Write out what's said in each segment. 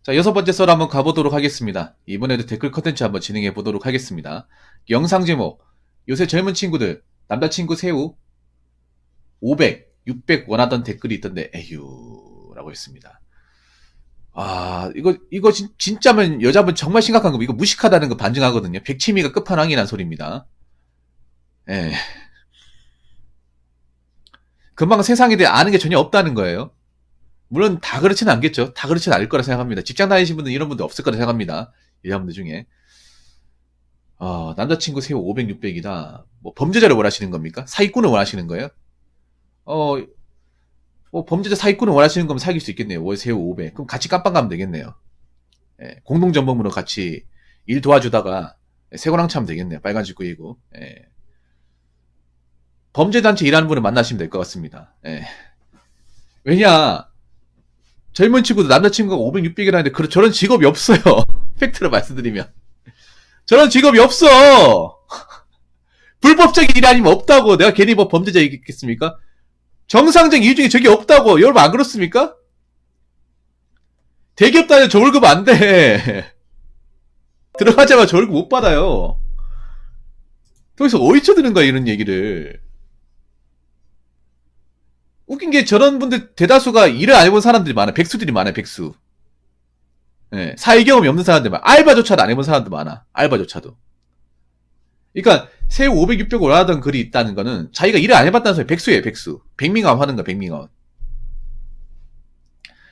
자, 6번째 썰 한번 가보도록 하겠습니다. 이번에도 댓글 컨텐츠 한번 진행해 보도록 하겠습니다. 영상 제목, 요새 젊은 친구들 남자친구 새우 500, 600 원하던 댓글이 있던데 에휴 라고 했습니다. 아, 이거 진짜면 여자분 정말 심각한 거, 이거 무식하다는 거 반증하거든요. 백치미가 끝판왕이란 소리입니다. 예. 금방 세상에 대해 아는 게 전혀 없다는 거예요. 물론 다 그렇지는 않겠죠. 다 그렇지는 않을 거라 생각합니다. 직장 다니시는 분들 이런 분들 없을 거라 생각합니다. 여자분들 중에. 남자친구 새우 500, 600이다. 뭐 범죄자를 원하시는 겁니까? 사기꾼을 원하시는 거예요? 뭐 범죄자 사기꾼을 원하시는 거면 사귈 수 있겠네요. 월 새우 500. 그럼 같이 깜빵 가면 되겠네요. 예, 공동전범으로 같이 일 도와주다가 새고랑 차면 되겠네요. 빨간 집 구이고. 예. 범죄단체 일하는 분을 만나시면 될 것 같습니다. 예. 왜냐, 젊은 친구도 남자친구가 500, 600이라는데 저런 직업이 없어요. 팩트로 말씀드리면. 저런 직업이 없어. 불법적인 일이 아니면 없다고. 내가 괜히 뭐 범죄자 얘기했겠습니까? 정상적인 이유 중에 저게 없다고. 여러분 안 그렇습니까? 대기업 다니면 저 월급 안 돼. 들어가자마자 저 월급 못 받아요. 거기서 어디서 드는 거야 이런 얘기를. 웃긴 게 저런 분들 대다수가 일을 안 해본 사람들이 많아. 백수들이 많아요. 백수. 예, 사회 경험이 없는 사람들 많아. 알바조차도 안 해본 사람들 많아. 알바조차도. 그러니까 새우 500, 600 원하던 글이 있다는 거는 자기가 일을 안 해봤다는 소리. 백수예요. 백수. 백밍아웃 하는 거야. 백밍아웃.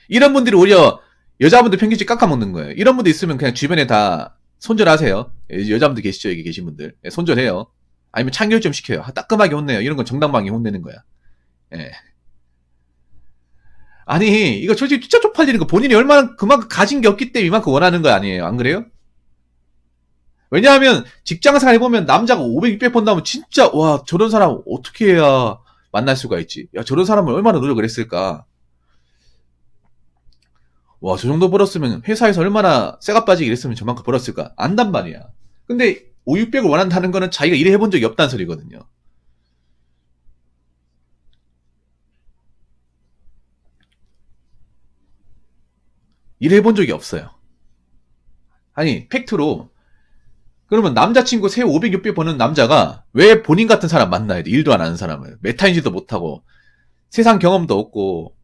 이런 분들이 오히려 여자분들 평균치 깎아먹는 거예요. 이런 분들 있으면 그냥 주변에 다 손절하세요. 여자분들 계시죠? 여기 계신 분들. 예, 손절해요. 아니면 참교육 좀 시켜요. 따끔하게 혼내요. 이런 건 정당방위 혼내는 거야. 예. 아니, 이거 솔직히 진짜 쪽팔리는 거, 본인이 얼마나 그만큼 가진 게 없기 때문에 이만큼 원하는 거 아니에요. 안 그래요? 왜냐하면 직장생활 해보면 남자가 500, 600 번다면 진짜 와, 저런 사람 어떻게 해야 만날 수가 있지? 야, 저런 사람을 얼마나 노력을 했을까? 와, 저 정도 벌었으면 회사에서 얼마나 쇠가 빠지게 일했으면 저만큼 벌었을까? 안단 말이야. 근데 5, 600을 원한다는 거는 자기가 일을 해본 적이 없다는 소리거든요. 일을 해본 적이 없어요. 아니, 팩트로. 그러면 남자친구 새우 500, 600 버는 남자가 왜 본인 같은 사람 만나야 돼? 일도 안 하는 사람을. 메타인지도 못하고, 세상 경험도 없고,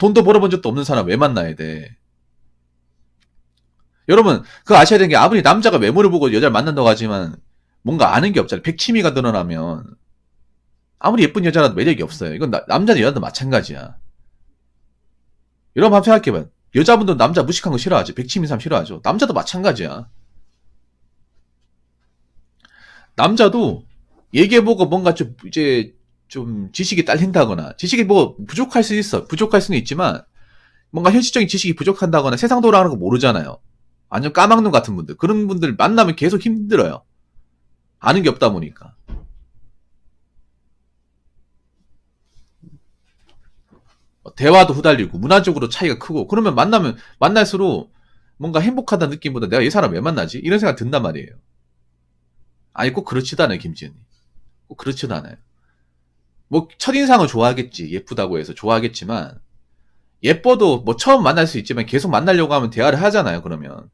돈도 벌어본 적도 없는 사람 왜 만나야 돼? 여러분, 그거 아셔야 되는 게 아무리 남자가 외모를 보고 여자를 만난다고 하지만 뭔가 아는 게 없잖아요. 백치미가 드러나면 아무리 예쁜 여자라도 매력이 없어요. 이건 남자도 여자도 마찬가지야. 여러분 한번 생각해봐요. 여자분도 남자 무식한 거 싫어하지. 백치미 사람 싫어하죠. 남자도 마찬가지야. 남자도 얘기해보고 뭔가 좀 이제 좀 지식이 딸린다거나, 지식이 뭐 부족할 수 있어. 부족할 수는 있지만 뭔가 현실적인 지식이 부족한다거나 세상 돌아가는 거 모르잖아요. 완전 까막눈 같은 분들, 그런 분들 만나면 계속 힘들어요. 아는 게 없다 보니까. 대화도 후달리고 문화적으로 차이가 크고, 그러면 만나면 만날수록 뭔가 행복하다는 느낌보다 내가 이 사람 왜 만나지? 이런 생각 든단 말이에요. 아니 꼭 그렇지도 않아요. 김지은이 꼭 그렇지도 않아요. 뭐 첫인상을 좋아하겠지. 예쁘다고 해서 좋아하겠지만, 예뻐도 뭐 처음 만날 수 있지만 계속 만나려고 하면 대화를 하잖아요. 그러면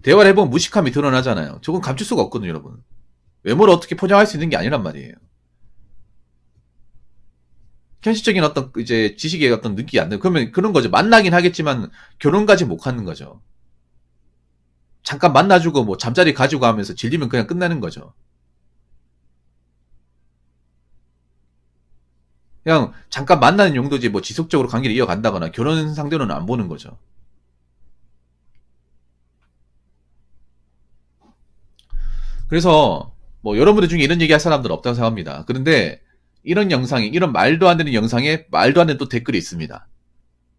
대화를 해보면 무식함이 드러나잖아요. 저건 감출 수가 없거든요. 여러분, 외모를 어떻게 포장할 수 있는 게 아니란 말이에요. 현실적인 어떤 이제 지식의 어떤 느낌이 안 돼요. 그러면 그런 거죠. 만나긴 하겠지만 결혼까지 못 하는 거죠. 잠깐 만나주고 뭐 잠자리 가지고 하면서 질리면 그냥 끝나는 거죠. 그냥 잠깐 만나는 용도지 뭐 지속적으로 관계를 이어간다거나 결혼 상대로는 안 보는 거죠. 그래서 뭐 여러분들 중에 이런 얘기할 사람들은 없다고 생각합니다. 그런데 이런 영상에, 이런 말도 안 되는 영상에 말도 안 되는 또 댓글이 있습니다.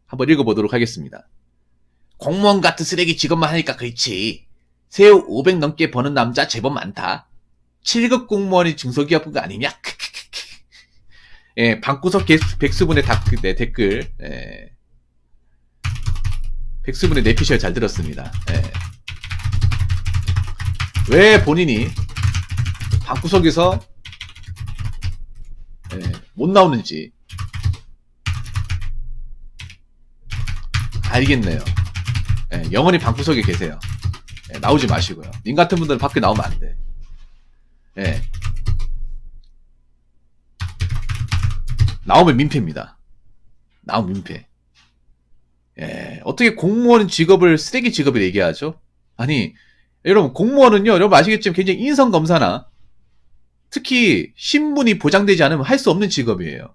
한번 읽어보도록 하겠습니다. 공무원 같은 쓰레기 직업만 하니까 그렇지. 새우 500 넘게 버는 남자 제법 많다. 7급 공무원이 중소기업가 아니냐? 예, 방구석 백수분의 댓글. 예. 백수분의 내피셜 잘 들었습니다. 예. 왜 본인이 방구석에서 예, 못 나오는지 알겠네요. 예, 영원히 방구석에 계세요. 예, 나오지 마시고요. 님 같은 분들은 밖에 나오면 안 돼. 예. 나오면 민폐입니다. 나오면 민폐. 예, 어떻게 공무원 직업을 쓰레기 직업을 얘기하죠? 아니, 여러분, 공무원은요, 여러분 아시겠지만 굉장히 인성검사나 특히 신분이 보장되지 않으면 할 수 없는 직업이에요.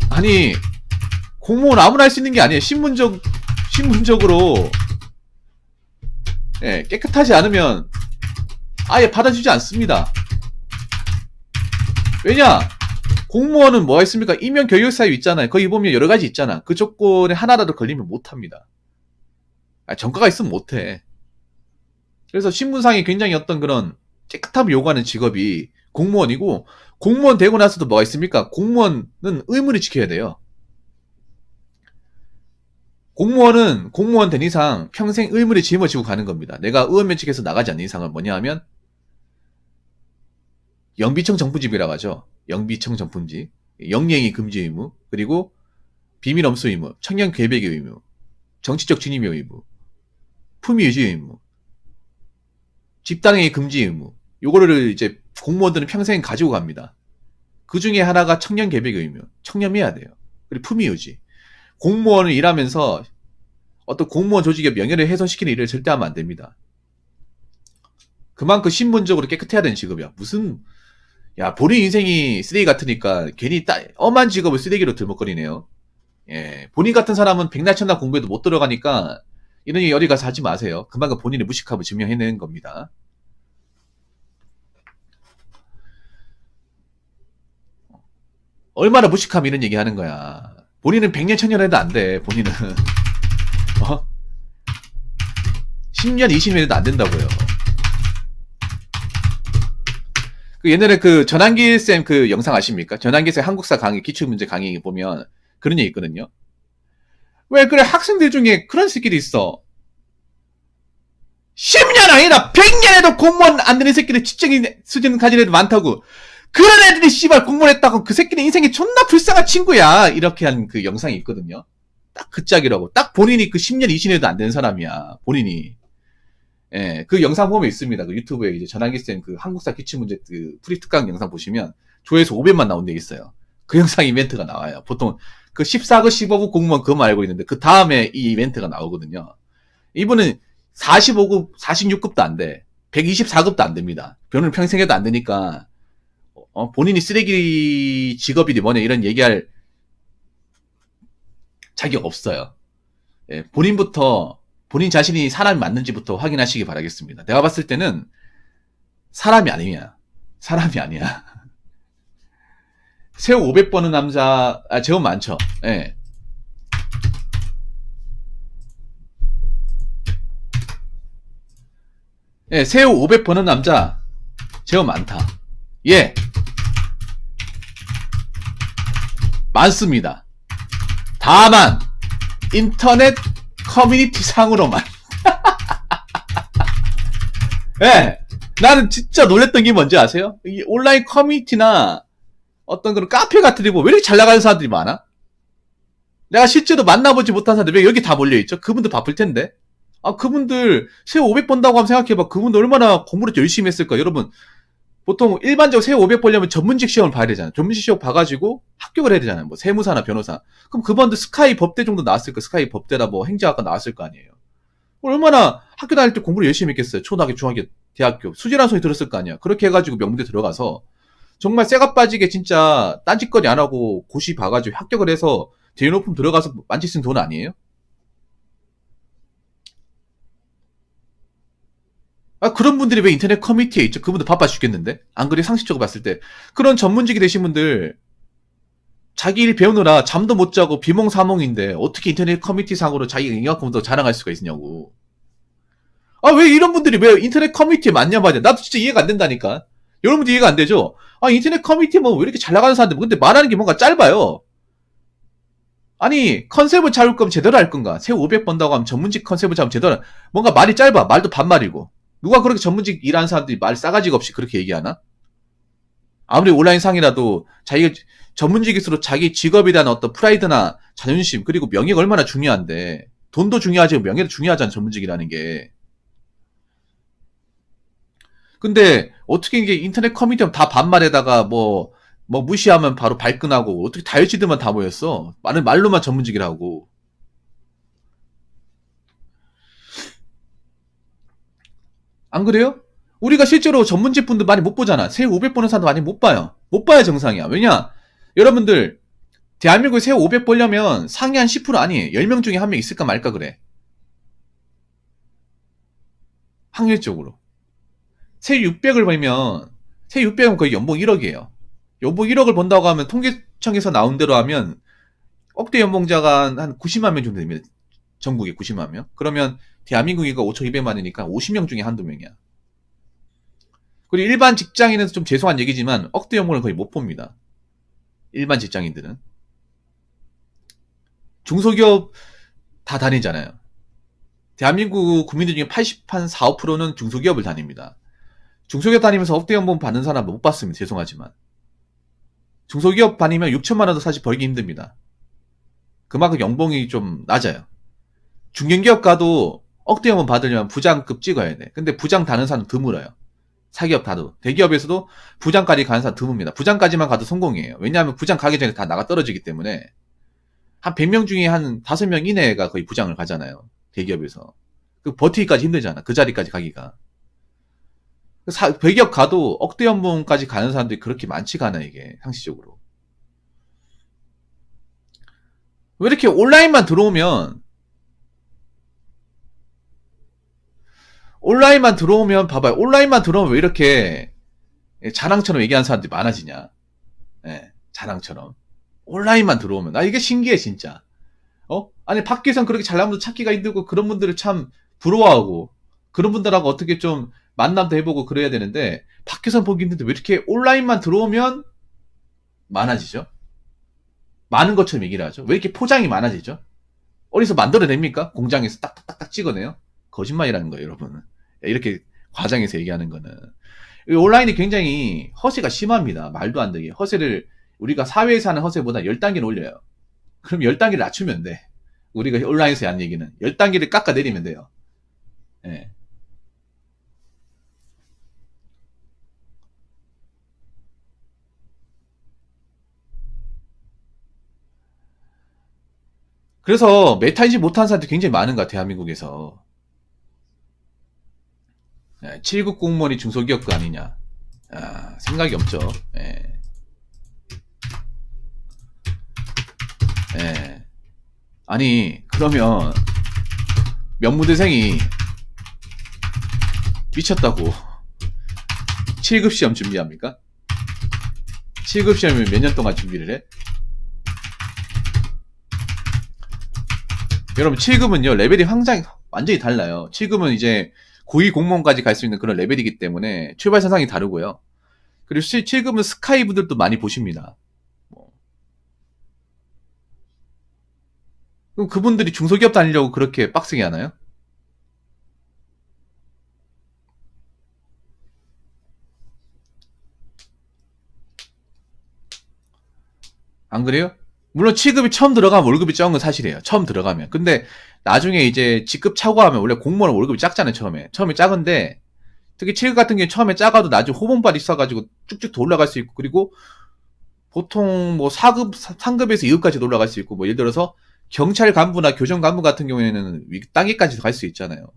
아니, 공무원 아무나 할 수 있는 게 아니에요. 신분적으로, 예, 깨끗하지 않으면 아예 받아주지 않습니다. 왜냐? 공무원은 뭐가 있습니까? 임용 교육 사유 있잖아요. 거기 보면 여러 가지 있잖아. 그 조건에 하나라도 걸리면 못 합니다. 전과가 있으면 못 해. 그래서 신분상에 굉장히 어떤 그런 깨끗함을 요구하는 직업이 공무원이고, 공무원 되고 나서도 뭐가 있습니까? 공무원은 의무를 지켜야 돼요. 공무원은 공무원 된 이상 평생 의무를 짊어지고 가는 겁니다. 내가 의원면책에서 나가지 않는 이상은 뭐냐 하면 영비청 정품집이라고 하죠. 영비청 정품집, 영리행위 금지 의무, 그리고 비밀 엄수 의무, 청년 계백의 의무, 정치적 진입의 의무, 품위 유지 의무, 집단행위 금지 의무. 요거를 이제 공무원들은 평생 가지고 갑니다. 그 중에 하나가 청년 계백의 의무, 청렴해야 돼요. 그리고 품위 유지. 공무원을 일하면서 어떤 공무원 조직의 명예를 훼손시키는 일을 절대 하면 안 됩니다. 그만큼 신분적으로 깨끗해야 되는 직업이야. 무슨, 야, 본인 인생이 쓰레기 같으니까 괜히 엄한 직업을 쓰레기로 들먹거리네요. 예, 본인 같은 사람은 백날천날 공부해도 못 들어가니까 이런 얘기 어디 가서 하지 마세요. 그만큼 본인의 무식함을 증명해내는 겁니다. 얼마나 무식하면 이런 얘기 하는 거야. 본인은 백년 천년 해도 안 돼. 본인은 10년 20년 해도 안 된다고요. 그 옛날에 그 전환길 쌤 그 영상 아십니까? 전환길 쌤 한국사 강의, 기출문제 강의 보면 그런 얘기 있거든요. 왜 그래, 학생들 중에 그런 새끼도 있어. 10년 아니라 100년 해도 공무원 안 되는 새끼들, 지적인 수준 가진 애들 많다고. 그런 애들이 씨발 공무원 했다고 그 새끼는 인생이 존나 불쌍한 친구야. 이렇게 한 그 영상이 있거든요. 딱 그 짝이라고. 딱 본인이 그 10년 20년 해도 안 되는 사람이야. 본인이. 예, 그 영상 보면 있습니다. 그 유튜브에 이제 전환기 쌤 그 한국사 기출문제 그 프리 특강 영상 보시면 조회수 500만 나온 데 있어요. 그 영상 이벤트가 나와요. 보통 그 14급, 15급 공무원 그것만 알고 있는데 그 다음에 이 이벤트가 나오거든요. 이분은 45급, 46급도 안 돼. 124급도 안 됩니다. 변호를 평생 해도 안 되니까 본인이 쓰레기 직업이 뭐냐 이런 얘기할 자격 없어요. 예, 본인 자신이 사람이 맞는지부터 확인하시기 바라겠습니다. 내가 봤을 때는 사람이 아니야. 사람이 아니야. 새우 500 버는 남자, 제법 많죠. 예. 예, 새우 500 버는 남자, 제법 많다. 예. 많습니다. 다만, 인터넷 커뮤니티 상으로만. 예. 나는 진짜 놀랬던 게 뭔지 아세요? 이 온라인 커뮤니티나 어떤 그런 카페 같은 데 보면 왜 이렇게 잘 나가는 사람들이 많아? 내가 실제로 만나보지 못한 사람들 왜 여기 다 몰려있죠? 그분들 바쁠 텐데. 그분들 새우 500 번다고 하면 생각해봐. 그분들 얼마나 공부를 열심히 했을까? 여러분, 보통 일반적으로 새우 500 벌려면 전문직 시험을 봐야 되잖아요. 전문직 시험 봐가지고 합격을 해야 되잖아요. 뭐 세무사나 변호사. 그럼 그분들 스카이 법대 정도 나왔을 거, 스카이 법대나 뭐 행정학과 나왔을 거 아니에요. 얼마나 학교 다닐 때 공부를 열심히 했겠어요. 초등학교, 중학교, 대학교. 수지란 소리 들었을 거 아니야. 그렇게 해가지고 명문대 들어가서 정말 쇠가 빠지게 진짜 딴짓거리 안 하고 고시 봐가지고 합격을 해서 대외높음 들어가서 만치 쓴 돈 아니에요? 그런 분들이 왜 인터넷 커뮤니티에 있죠? 그분들 바빠 죽겠는데? 안 그래? 상식적으로 봤을 때. 그런 전문직이 되신 분들, 자기 일 배우느라 잠도 못 자고 비몽사몽인데, 어떻게 인터넷 커뮤니티 상으로 자기 인간공도 자랑할 수가 있냐고. 왜 이런 분들이 왜 인터넷 커뮤니티에 맞냐 말이야. 나도 진짜 이해가 안 된다니까. 여러분도 이해가 안 되죠? 인터넷 커뮤니티 뭐 왜 이렇게 잘 나가는 사람들, 근데 말하는 게 뭔가 짧아요. 아니, 컨셉을 잡을 거면 제대로 할 건가? 새우 500 번다고 하면 전문직 컨셉을 잡으면 제대로, 뭔가 말이 짧아. 말도 반말이고. 누가 그렇게 전문직 일하는 사람들이 말 싸가지가 없이 그렇게 얘기하나? 아무리 온라인 상이라도 자기가 전문직일수록 자기 직업에 대한 어떤 프라이드나 자존심 그리고 명예가 얼마나 중요한데 돈도 중요하지 명예도 중요하잖아 전문직이라는 게. 근데 어떻게 이게 인터넷 커뮤니티 다 반말에다가 뭐 무시하면 바로 발끈하고 어떻게 다혈질들만 다 모였어. 말로만 전문직이라고. 안 그래요? 우리가 실제로 전문직 분들 많이 못 보잖아. 세후 500 보는 사람도 많이 못 봐요. 못 봐야 정상이야. 왜냐? 여러분들 대한민국에 세후 500 보려면 상위 한 10% 아니에요. 10명 중에 한 명 있을까 말까 그래. 확률적으로. 세후 600을 벌면 세후 600은 거의 연봉 1억이에요. 연봉 1억을 번다고 하면 통계청에서 나온 대로 하면 억대 연봉자가 한 90만 명 정도 됩니다. 전국에 90만 명. 그러면 대한민국이가 5,200만이니까 50명 중에 한두 명이야. 그리고 일반 직장인은 좀 죄송한 얘기지만 억대 연봉을 거의 못 봅니다. 일반 직장인들은. 중소기업 다 다니잖아요. 대한민국 국민들 중에 80한 4, 5%는 중소기업을 다닙니다. 중소기업 다니면서 억대 연봉 받는 사람 못 봤습니다. 죄송하지만. 중소기업 다니면 6천만 원도 사실 벌기 힘듭니다. 그만큼 연봉이 좀 낮아요. 중견기업 가도 억대 연봉 받으려면 부장급 찍어야 돼. 근데 부장 다는 사람 드물어요. 사기업 다도. 대기업에서도 부장까지 가는 사람 드뭅니다. 부장까지만 가도 성공이에요. 왜냐하면 부장 가기 전에 다 나가 떨어지기 때문에 한 100명 중에 한 5명 이내가 거의 부장을 가잖아요. 대기업에서. 그 버티기까지 힘들잖아. 그 자리까지 가기가. 대기업 가도 억대 연봉까지 가는 사람들이 그렇게 많지가 않아 이게 상식적으로. 왜 이렇게 온라인만 들어오면 봐봐요. 온라인만 들어오면 왜 이렇게 자랑처럼 얘기하는 사람들이 많아지냐. 예, 자랑처럼. 온라인만 들어오면. 나 이게 신기해, 진짜. 아니, 밖에선 그렇게 잘난 분들 찾기가 힘들고 그런 분들을 참 부러워하고 그런 분들하고 어떻게 좀 만남도 해보고 그래야 되는데 밖에선 보기 힘든데 왜 이렇게 온라인만 들어오면 많아지죠? 많은 것처럼 얘기를 하죠. 왜 이렇게 포장이 많아지죠? 어디서 만들어냅니까? 공장에서 딱딱딱딱 찍어내요? 거짓말이라는 거예요, 여러분. 이렇게 과장해서 얘기하는 거는. 온라인이 굉장히 허세가 심합니다. 말도 안 되게. 허세를, 우리가 사회에서 하는 허세보다 10단계는 올려요. 그럼 10단계를 낮추면 돼. 우리가 온라인에서 한 얘기는. 10단계를 깎아내리면 돼요. 예. 그래서 메타인지 못하는 사람들이 굉장히 많은 것 같아요, 대한민국에서. 7급 공무원이 중소기업 그 아니냐. 생각이 없죠. 예. 예. 아니, 그러면 명무대생이 미쳤다고 7급 시험 준비합니까? 7급 시험을 몇 년 동안 준비를 해? 여러분 7급은요 레벨이 완전히 달라요. 7급은 이제 고위 공무원까지 갈 수 있는 그런 레벨이기 때문에 출발 선상이 다르고요. 그리고 7급은 스카이 분들도 많이 보십니다. 그럼 그분들이 중소기업 다니려고 그렇게 빡세게 하나요? 안 그래요? 물론 7급이 처음 들어가면 월급이 적은 건 사실이에요. 처음 들어가면. 근데 나중에 이제 직급 차고 하면 원래 공무원은 월급이 작잖아요, 처음에. 처음에 작은데, 특히 7급 같은 경우에 처음에 작아도 나중에 호봉발 있어가지고 쭉쭉 더 올라갈 수 있고, 그리고 보통 뭐 4급, 3급에서 2급까지 올라갈 수 있고, 뭐 예를 들어서 경찰 간부나 교정 간부 같은 경우에는 단계까지도 갈 수 있잖아요.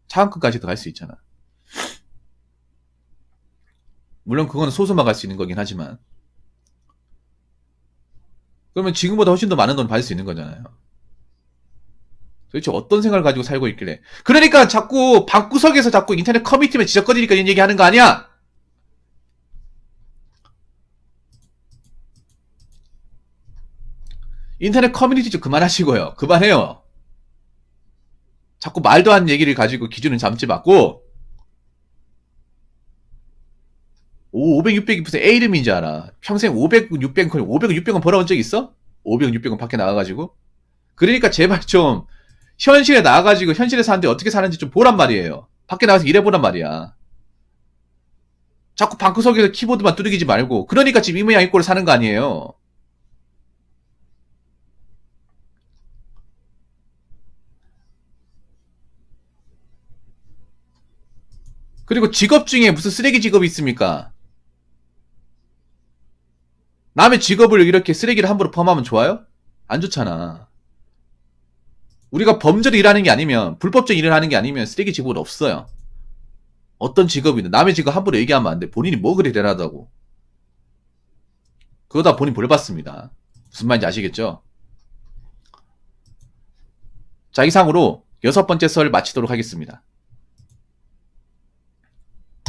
차관급까지도 갈 수 있잖아. 물론 그거는 소수만 갈 수 있는 거긴 하지만. 그러면 지금보다 훨씬 더 많은 돈을 받을 수 있는 거잖아요. 도대체 어떤 생각을 가지고 살고 있길래. 그러니까 자꾸 방구석에서 자꾸 인터넷 커뮤니티만 지적거리니까 이런 얘기 하는 거 아니야? 인터넷 커뮤니티 좀 그만하시고요. 그만해요. 자꾸 말도 안 얘기를 가지고 기준을 잡지 말고 500, 600이 무슨 A 이름인 줄 알아. 평생 500, 600, 500, 600원 벌어본 적 있어? 500, 600원 밖에 나가가지고. 그러니까 제발 좀 현실에 나가가지고 현실에 사는데 어떻게 사는지 좀 보란 말이에요. 밖에 나가서 일해보란 말이야. 자꾸 방구석에서 키보드만 두들기지 말고. 그러니까 지금 이 모양 이 꼴을 사는 거 아니에요. 그리고 직업 중에 무슨 쓰레기 직업이 있습니까? 남의 직업을 이렇게 쓰레기를 함부로 펌하면 좋아요? 안 좋잖아. 우리가 범죄로 일하는 게 아니면, 불법적 일을 하는 게 아니면 쓰레기 직업은 없어요. 어떤 직업이든 남의 직업 함부로 얘기하면 안 돼. 본인이 뭐 그리 대단하다고. 그러다 본인 벌 받습니다. 무슨 말인지 아시겠죠? 자, 이상으로 6번째 썰 마치도록 하겠습니다.